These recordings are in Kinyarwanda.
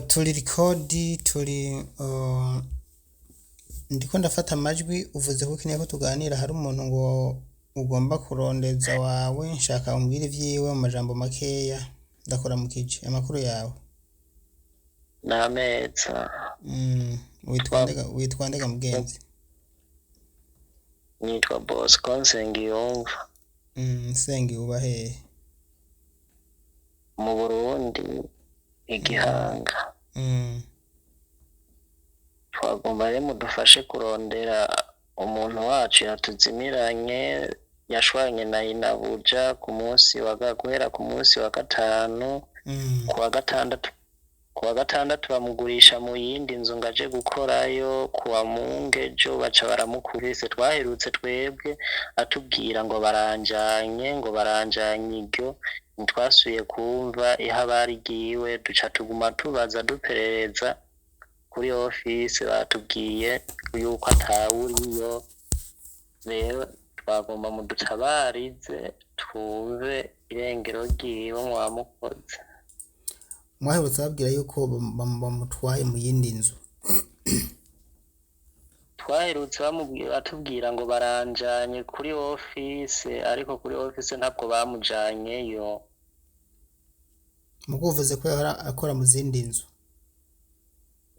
turi record ndiko ndafata amajwi uvuze ko ukeneye ko tuganira hari umuntu ngo ugomba kurondeza wawe nshaka umbwire ivyiwe mu majambo makeya ndakora mukije amakuru yawe Nameza witwa ndega mugenzi nitwa Bosco Nsengiyumva sengi uba hehe mu Burundi igihanga twagomba rero mudufashe kurondera umuntu wacu yatuzimiranye yashwanye na inabuja guhera ku munsi wa gatanu kuwa gatandatu bamugurisha mu yindi nzu ngo aje gukorayo kuwa mungejo baca baramukubise twaherutse twebwe atubwira ngo baranjanye iryo ntitwasuye kumva ihabari giwe duca tuguma tubaza duperereza kuri office batubwiye yuko atawuriyo rero twagomba mudutabarize twumve irengero ryiwe mwamukoze mwaherutse babwira yuko bamutwaye mu yindi nzu twaherutse batubwira ngo baranjanye kuri office ariko kuri office ntabwo bamujanyeyo mukuvuze ko yahora akora mu zindi nzu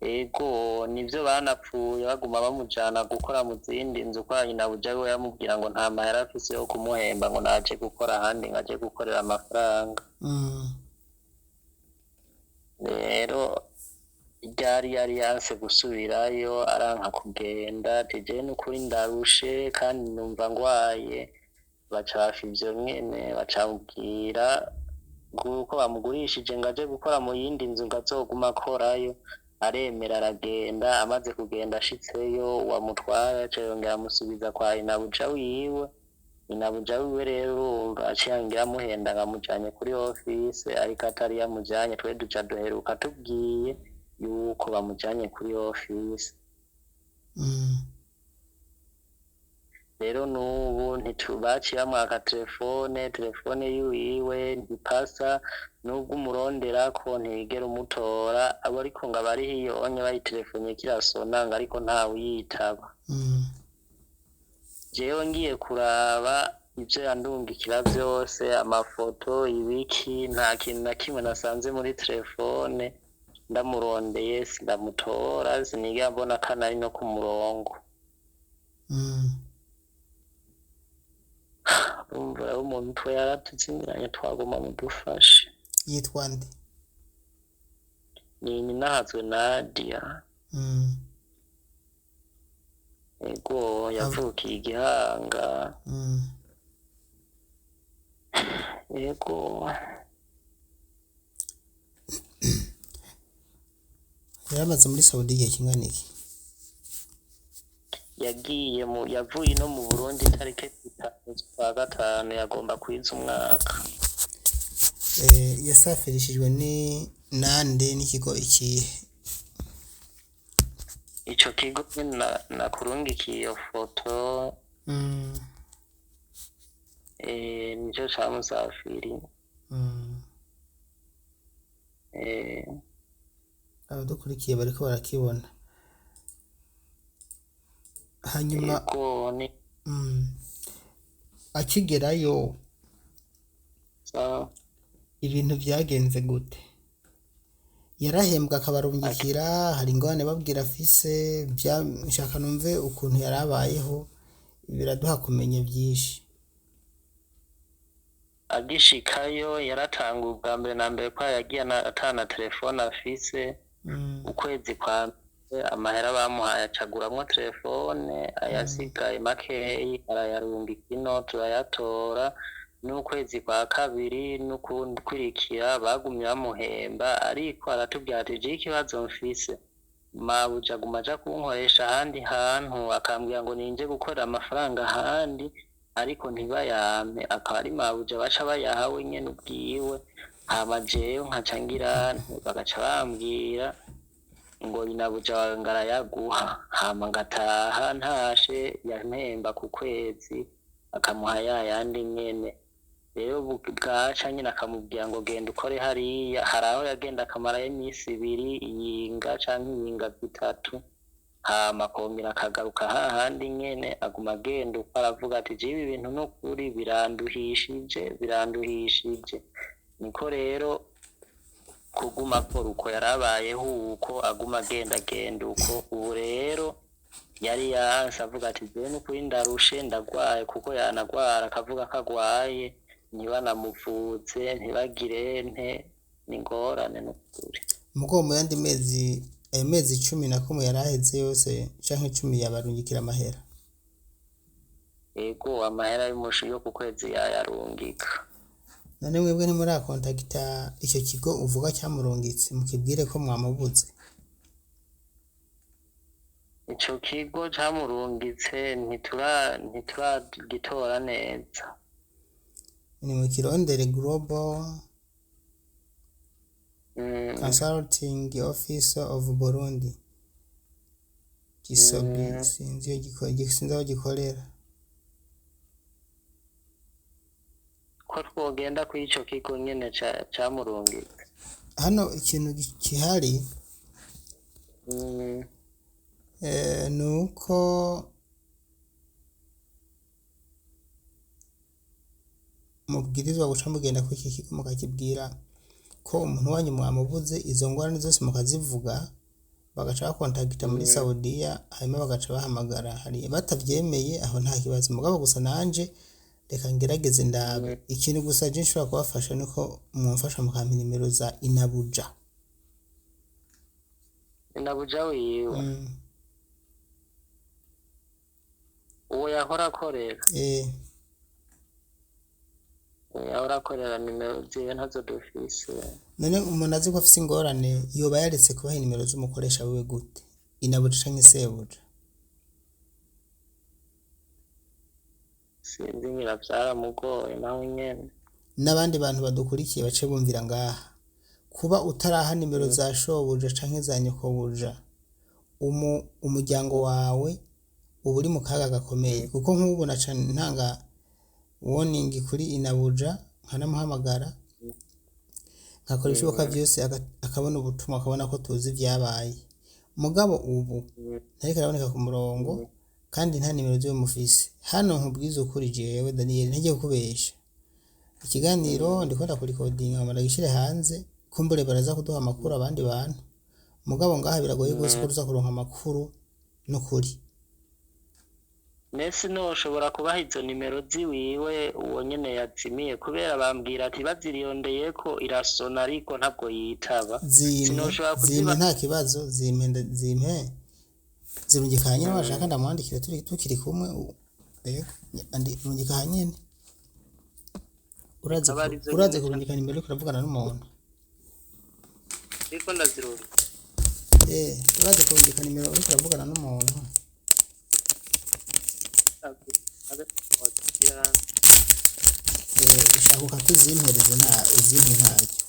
ego nivyo banapfuye baguma bamujana gukora mu zindi nzu kwa nyina buja we yamubwira ngo nta mahera afise yo kumuhemba ngo naje gukora ahandi ngaje gukorera amafaranga rero yari yanse gusubirayo aranka kugenda tije n'ukuri ndarushe kandi numva ngwaye baca hafi ivyo nyene bacamubwira kuko bamugurishije ngo aje gukora mu yindi nzu ngo azoguma akorayo aremera aragenda amaze kugenda ashitseyo wamutwara aca yongera amusubiza kwa inabuja wiwe rero urumva aciyangira amuhenda ngamujanye kuri office ariko atari yamujanye twe duca duheruka tubwiye yuko bamujanye kuri office rero nubu ntitubaciye bamwaka telefone yiwe ntipasa nubwo umuronderako ntiyigera umutora abo ariko ngo abari hiyo onye bayitelefone kirasona ngo ariko ntawe uyitaba jewe ngiye kuraba ivyo yandungikira vyose amafoto ibiki nta kintu na kimwe nasanze muri telefone ndamurondeye sindamutora sinigera mbona kanari no ku murongo umva umuntu twe yaratuzimiranye twagoma mudufashe yitwa nde ni Ninahazwe Nadia ego yavukiye igihanga ego yaramaze muri Saudi igihe kingana iki yavuye no mu Burundi tariki 5/5 yagomba kwiza umwaka yasafirishijwe ni nande n'ikigo ikihe ico kigo nakurungikiye iyo foto nico camusafiri abadukurikiye bariko barakibona hanyuma akigerayo ibintu vyagenze gute yarahembwa akabarungikira hari ingwane babwira afise nshaka numve ukuntu yarabayeho biraduha kumenya vyinshi agishikayo yaratanga ubwa mbere na mbere ko yagiye atana telefone afise ukwezi kwa amahera bamuhaye acaguramwo telefone ayasigaye makeyi arayarungika ino turayatora n'ukwezi kwa kabiri n'ukundi kurikira bagumye bamuhemba ariko aratubwira ati je ikibazo mfise mabuja aguma aja kunkoresha ahandi hantu akambwira ngo ninje gukorera amafaranga ahandi ariko ntibayampe akaba ari mabuja baca bayahawe nyene ubwiwe hama jewe nkaca ngira bagaca bambwira ngo inabuja ngarayaguha hama ngataha ntashe yampemba ku kwezi akamuha yayandi nyene rero bwaca nyine akamubwira ngo genda ukore hariya, hari aho yagenda akamarayo iminsi 2 iyinga canke iyinga 3, hama akongera akagaruka hahandi nyene aguma agenda uko aravuga ati je ibi bintu n'ukuri biranduhishije. Niko rero kuguma akora uko yarabayeho uko aguma agenda uko. Ubu rero yari yanse avuga ati je n'ukuri ndarushe ndagwaye, kuko yanagwara akavuga ko agwaye ntibanamuvuze ntibagire n'ingorane n'ukuri. mugo mu yandi mezi ayo mezi 11 yaraheze yose canke 10 yabarungikira amahera. Ego amahera y'umushi yo ku kwezi yayarungika. None mwebwe ntimuri akontakita icyo kigo uvuga cyamurungitse mukibwire ko mwamubuze? Ico kigo camurungitse ntituragitora neza. Ni mu Kirondere Global Consulting Office of Burundi, GCOB. Sinzi aho gikorera. Ko twogenda kuri ico kigo nyene camurungitse. Hano ikintu kihari nuko mubwirizwa guca mugenda kuri iki kigo mukakibwira ko umuntu wanyu mwamubuze, izo ngorane zose mukazivuga, bagaca bakontakita muri Saudiya, hanyuma bagaca bahamagara. Hari batavyemeye aho nta kibazo, mugabo gusa nanje reka ngerageze ndabe. Ikintu gusa je nshobora kubafasha niko mumfasha mukampa nimero za Inabuja. Inabuja wiwe uwo yahora akorera. Yahora akorera nimero ziwe ntazo dufise. None umuntu azi ko afise ingorane yoba yaretse kubaha nimero z'umukoresha wiwe gute? Inabuja canke Sebuja? Sinzi ngira vyaramugoye nawe nyene. N'abandi bantu badukurikiye bace bumvira ngaha, kuba utaraha nimero za shobuja canke za nyokobuja, umuryango wawe uba uri mu kaga gakomeye. Kuko nk'ubu naca ntanga warning kuri Inabuja, nkanamuhamagara nkakora ibishoboka byose akabona ubutumwa, akabona ko tuzi ibyabaye. Mugabo ubu ntariko araboneka ku murongo kandi nta nimero ziwe mufise. Hano nkubwiza ukuri jewe Daniel ntagiye kukubesha, ikiganiro ndiko ndakurikodinga amara gishire hanze, kumbure baraza kuduha amakuru abandi bantu. Mugabo ngaha biragoye gose ko tuza kuronka amakuru n'ukuri. Nese no ushobora kubaha izo nimero ziwiwe uwo nyene yazimiye, kubera bambwira ati baziriyondeye ko irasona ariko ntabwo yitaba. Sinoshobora kuziba nta kibazo, zimpe zirungikanye n'abashaka ndamwandikira tukiri kumwe. Andi rungika nyene uraze kurungika nimero yo kuravugana n'umuntu. Ariko ndazirura. Uraze kurungika nimero yo kuravugana n'umuntu. Ushaka ukatuzimpereze nta uzimpe ntacyo.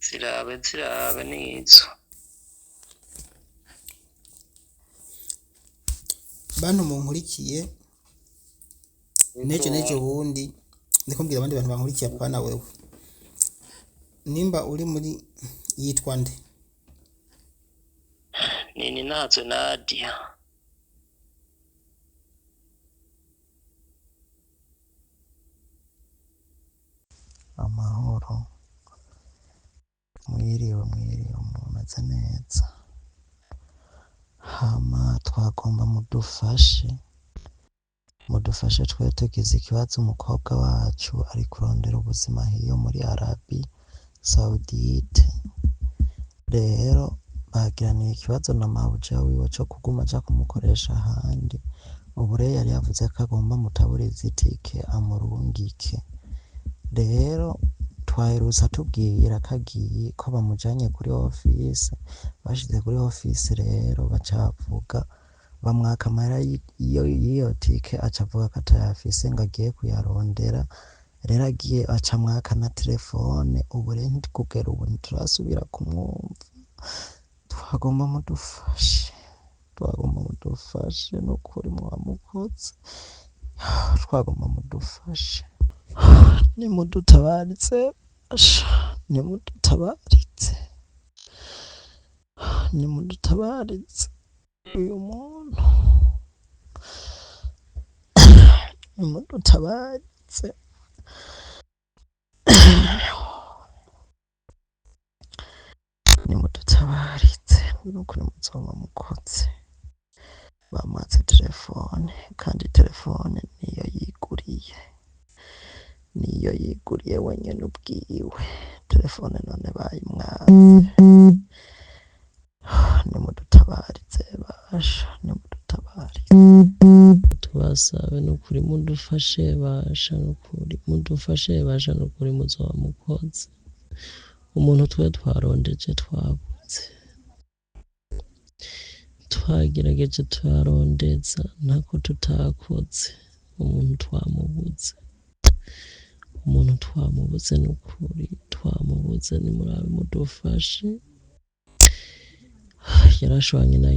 Zirabe nizo. Bantu munkurikiye nejo bundi ndiko mbwira abandi bantu bankurikiye apana wewe. Nimba uri muri yitwa nde? Nini nazo Nadia. Amahoro. Mwiriwe mumeze neza. Hama twagomba mudufashe twe tugize ikibazo umukobwa wacu ari kurondera ubuzima hiyo muri Arabi Saudite. Rero bagiraniye ikibazo na mabuja wiwe cyo kuguma aja kumukoresha ahandi. Ubu rero yari yavuze ko agomba mutaburiza itike amurungike. Rero twaherutse atubwira kagiye ko bamujanye kuri office, bashize kuri office rero bacavuga bamwaka amahera iyo tike, acavuga ko atayafise ngo agiye kuyarondera rero agiye aca mwaka na telefone ubu rero ntikugera ubu ntiturasubira kumwumva twagomba mudufashe n'ukuri mwamukoze twagomba mudufashe nimudutabaritse nimudutabaritse uyu muntu nimudutabaritse nukuri muzoba mukoze bamatse telefone kandi telefone niyo yiguriye wenyine ubwiwe telefone none bayimwaze nimudutabaritse tubasabe nukuri mudufashe basha nukuri muzoba mukoze umuntu twe twarondeje twabuze twagerageje turarondeza ntako tutakoze umuntu twamubuze nukuri twamubuze nimurabe mudufashe yarashwanye na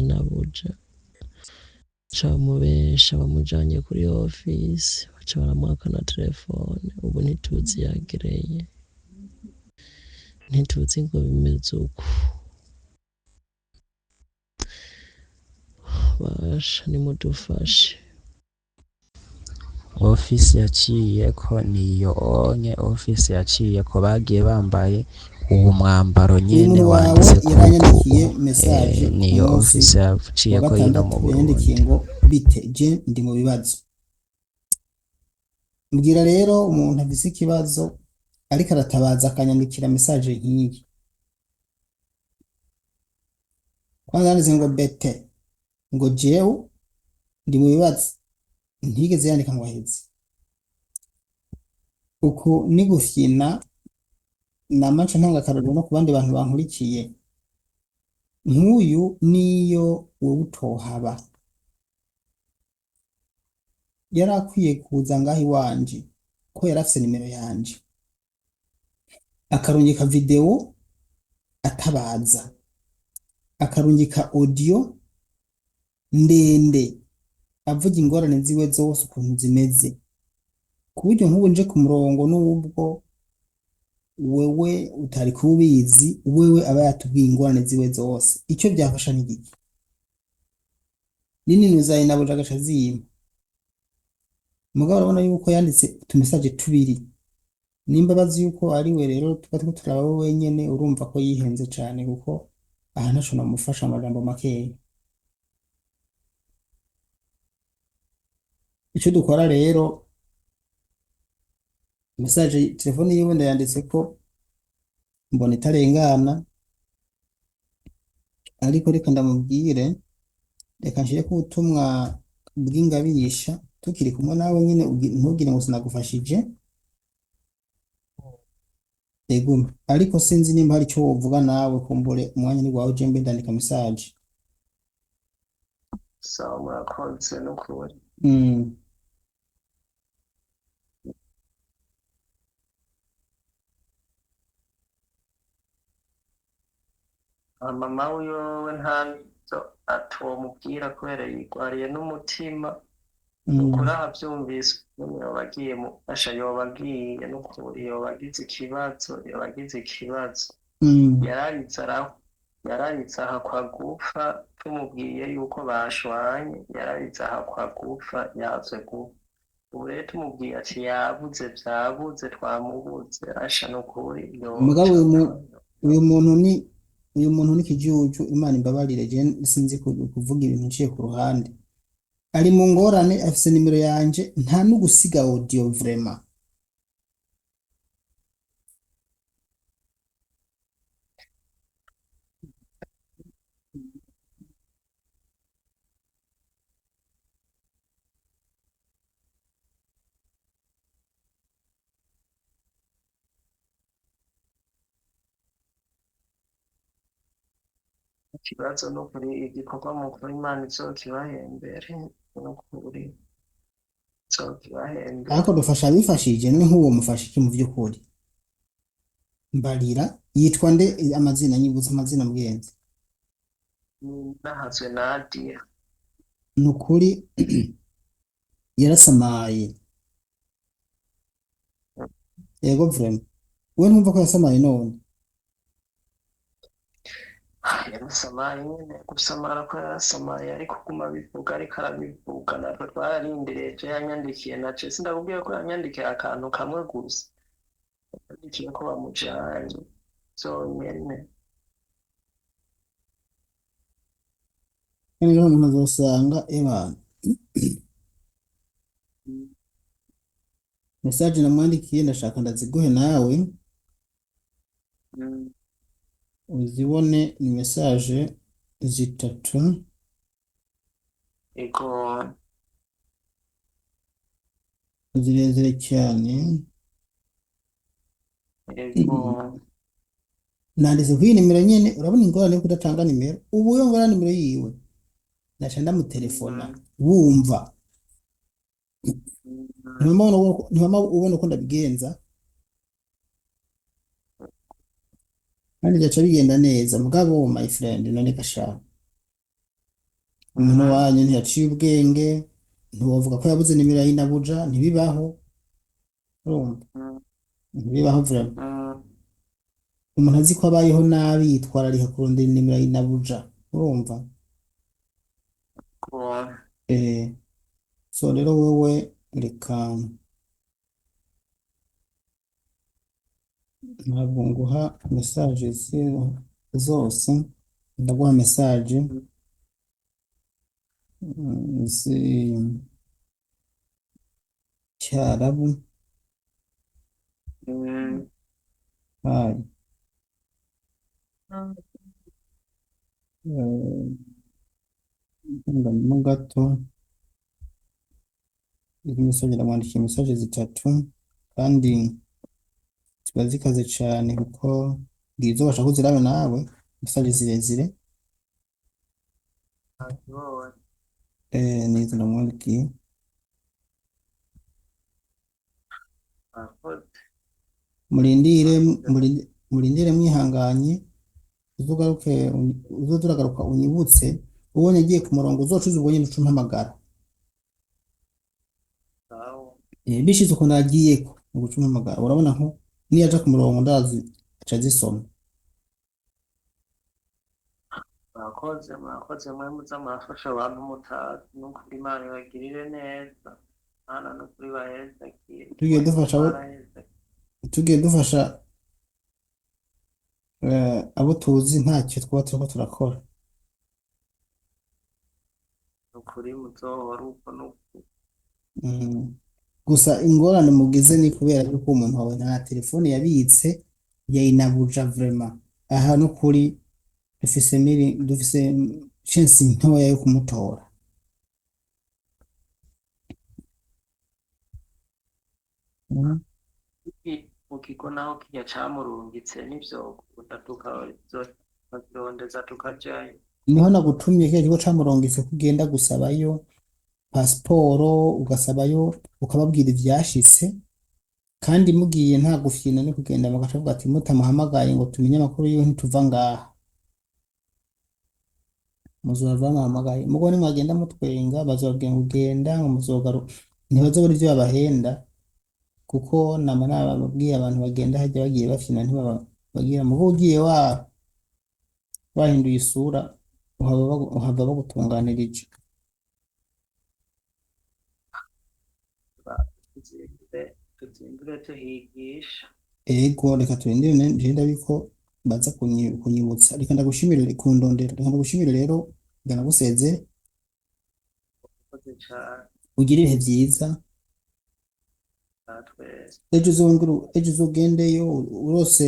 inabuja camubesha bamujanye kuri ofisi baca baramwaka na telefone ubu ntituzi yagereye ntituzi ngo bimeze uko basha nimudufashe ofisi yaciyeko bagiye bambaye uwo mwambaro nyene wanditse yaranyandikiye message niyo ofisi yaciyeko yino mu Burundi ngo bite je ndi mu bibazo mbwira rero umuntu afise ikibazo ariko aratabaza akanyandikira message nk'iyi kwanza nanditse ngo bete ngo jewe ndi mu bibazo ntigeze yandika ngo aheze uku ni gufyina namaca ntanga akarorero no ku bandi bantu bankurikiye nk'uyu niyo wowe utohaba yari akwiye kuza ngaho iwanje ko yari afise nimero yanje akarungika video atabaza akarungika audio ndende avuga ingorane ziwe zose ukuntu zimeze ku buryo nk'ubu nje ku murongo n'ubwo wewe utari kubizi wewe aba yatubwiye ingorane ziwe zose icyo byafasha n'igiki nini nuzaye nabo jagasha zima mugabo urabona yuko yanditse utumesaje tubiri nimba bazi yuko ari we rero tuba turaba wenyene urumva ko yihenze cyane kuko aha ntaco namufasha amajambo makeya icyo dukora rero message telefone yiwe ndayanditse ko mbona itarengana ariko reka ndamubwire reka nshire ko ubutumwa bw'ingabisha tukiri kumwe nawe nyine ntugire ngo sinagufashije egume ariko sinzi nimba hari icyo wovuga nawe kumbure umwanya ni wawe je mbe ndandika message sawa murakoze nukuri mama wiwe ntazo atomubwira kubera yigwariye n'umutima nukuri ahavyumvise yobagiye mufasha yobagiye nukuri yobagize ikibazo yararitse aha kwa gufa tumubwiye yuko bashwanye yararitse aha kwa gufa yaze gufa ubu rero tumubwiye ati vyabuze twamubuze asha nukuri mugabo uyu muntu ni kijuju Imana imbabarire je sinzi kuvuga ibintu nciye ku ruhande ari mu ngorane afise nimero yanje nta nugusiga audio vraiment ikibazo nukuri igikorwa mukuru Imana izokibahembere nukuri nzokibahembera. ariko dufasha abifashije ni nk'uwo mufasha iki mu by'ukuri mbarira yitwa nde amazina nyibutsa amazina mugenzi Nahazwe Nadia. ni ukuri yarasamaye yego vraiment we ntumva ko yasamaye none Yarasamaye nyene, gusamara ko yarasamaye ariko kuguma bivuga ariko arabivuga natwe twararindiriye ejo yanyandikiye nace sindakubwiye ko yanyandikiye akantu kamwe gusa yandikiye ko bamujanye zonyene. kandi rero umuntu azosanga ebana message namwandikiye ndashaka ndaziguhe nawe Mm, uzibone ni message zitatu ego zirezire cyane ego nanditse kuri iyi nimero nyene urabona ingorane yo kudatanga nimero ubu yo ngora nimero yiwe ndaca ndamutelefona wumva ntibama ubona uko ndabigenza kandi gaca bigenda neza mugabo my friend none gashaka umuntu wanyu ntiyaciye ubwenge ntiwovuga ko yabuze nimero ya inabuja ntibibaho urumva ntibibaho vraiment umuntu azi ko abayeho nabi yitwararika kurondera nimero ya inabuja urumva so rero wowe reka ntabwo nguha message zose ndaguha message z'icyarabu hayi ndimo gato iri message ndamwandikiye message zitatu kandi ziba zikaze cyane kuko ngizo bashaka kuzirabe nawe message zirezire nizo ndamwandikiye murindire mwihanganye uzagaruka unyibutse ubonye agiye ku murongo uzocuza ubwo nyine ucumpamagara bishize ukuntu agiyeko mu gucumpamagara urabona nko niyo aja ku murongo ndazi aca zisoma mwakoze mwe muza murafasha abantu mutazi n'ukuri Imana ibagirire neza Imana n'ukuri bahezagire tugiye dufasha abo tuzi ntacyo twaba turiko turakora ukuri muzohora uko n'uko gusa ingorane mugize ni kubera yuko umuntu wawe nta telefone yabitse yayinabuja vraiment aha n'ukuri dufise chance ntoya yo kumutora mu kigo naho kirya camurungitse n'ivyo tukazirondeza tukajayo niho nagutumye kiriya kigo camurungitse kugenda gusabayo pasiporo ugasabayo ukababwira ivyashitse kandi mugiye nta gufyina no kugenda bagaca bavuga ati mutamuhamagaye ngo tumenye amakuru yiwe ntituva ngaha muzova muhamagaye mugo nimwagenda mutwenga bazobabwira ngo ugenda ngo muzogaruka ntibazobura ivyo babahenda kuko nama nababwiye abantu bagenda hajya bagiye bafyina ntibabagira mugo ugiye wahinduye isura uhava bagutunganirije tuzimbure tuhigisha ego reka turindire ngenda biko baza kunyibutsa reka ndagushimire kundondera reka ndagushimire rero ndanagusezere ugire ibihe byiza ejo uzogendeyo urose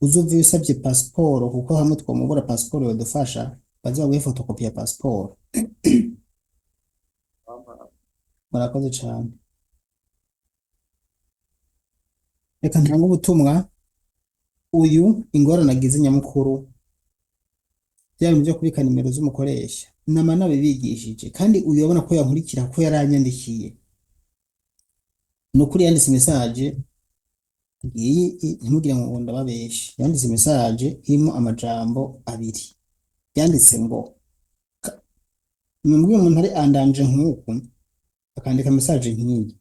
uzuva usabye pasiporo kuko hamwe twamubura pasiporo yodufasha bazaguhe fotokopi ya pasiporo murakoze cyane reka ntange ubutumwa uyu ingorane agize nyamukuru byaba byo kubika nimero z'umukoresha nama nabibigishije kandi uyu urabona ko yankurikira ko yaranyandikiye nukuri yanditse message iyi ntimugire ngo ndababeshe, yanditse message irimo amajambo abiri, yanditse ngo mwebwe umuntu ari andanje nk'uku akandika message nk'iyi.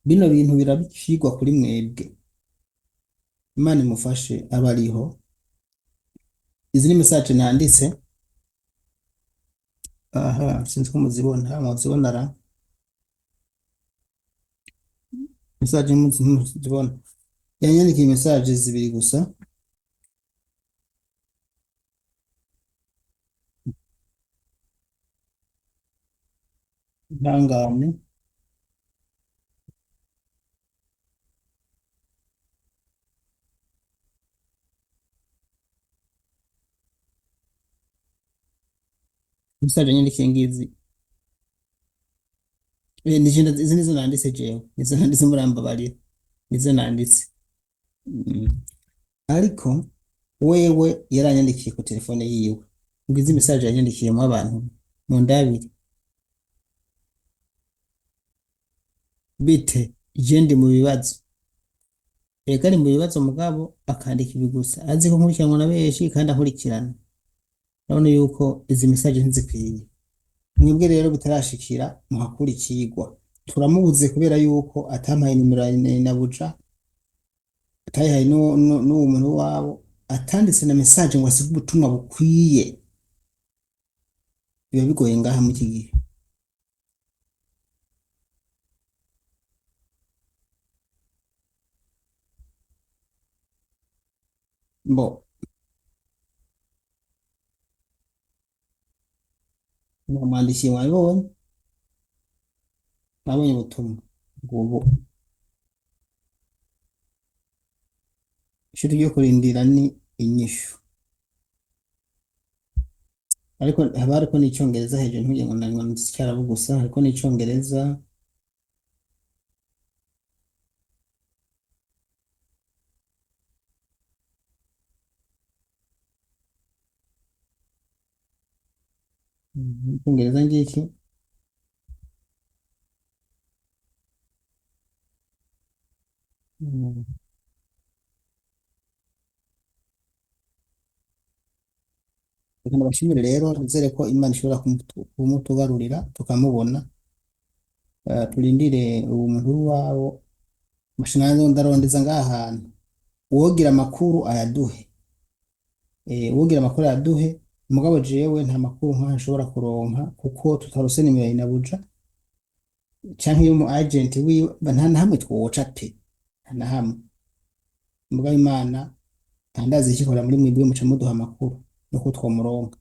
Bino bintu birabishigwa kuri mwebwe, Imana imufashe aba ariho. Izi ni message nanditse, aha sinzi ko muzibona, muzibona ra message muzibona, yanyandikiye message zibiri gusa. Ntangane message yanyandikiye ngizi, izi nizo nanditse jewe, nizo nanditse murambabarira, nizo nanditse. Ariko wewe yaranyandikiye ku telefone yiwe, ngizi message yanyandikiye mu abantu mu ndabiri bite je ndi mu bibazo, eka ari mu bibazo mugabo akandika ibi gusa, azi ko nkurikiranwa na benshi kandi akurikirana. Urabona yuko izi message ntizikwiye. Mwebwe rero bitarashikira muhakurikirwa, turamubuze kubera yuko atampaye nimero na buja, atayihaye n'uwo muntu wabo, atanditse na message ngo asige ubutumwa bukwiye. Biba bigoye ngaha mu iki gihe. Mbo mwamwandikiye, mwabibonye, mwabonye ubutumwa ngubu. Ishuri ryo kurindira ni inyishu, ariko haba hariko n'icongereza hejuru, ntugire ngo nanditse icyarabu gusa, hariko n'icongereza. Icyongereza ngiki reka nabashimire rero, nizere ko Imana ishobora kumutugarurira tukamubona. Turindire uwo muntu wabo mashinazo ndarondeza ngaha hantu, uwogira amakuru ayaduhe, uwogira amakuru ayaduhe. Mugabo jewe nta makuru nka nshobora kuronka kuko tutarose nimero ya Inabuja canke yo mu agent wiwe, nta na hamwe twoca pe, nta na hamwe. Mugabo Imana ntandazi ikikora muri mwebwe muca muduha amakuru nuko twomuronka.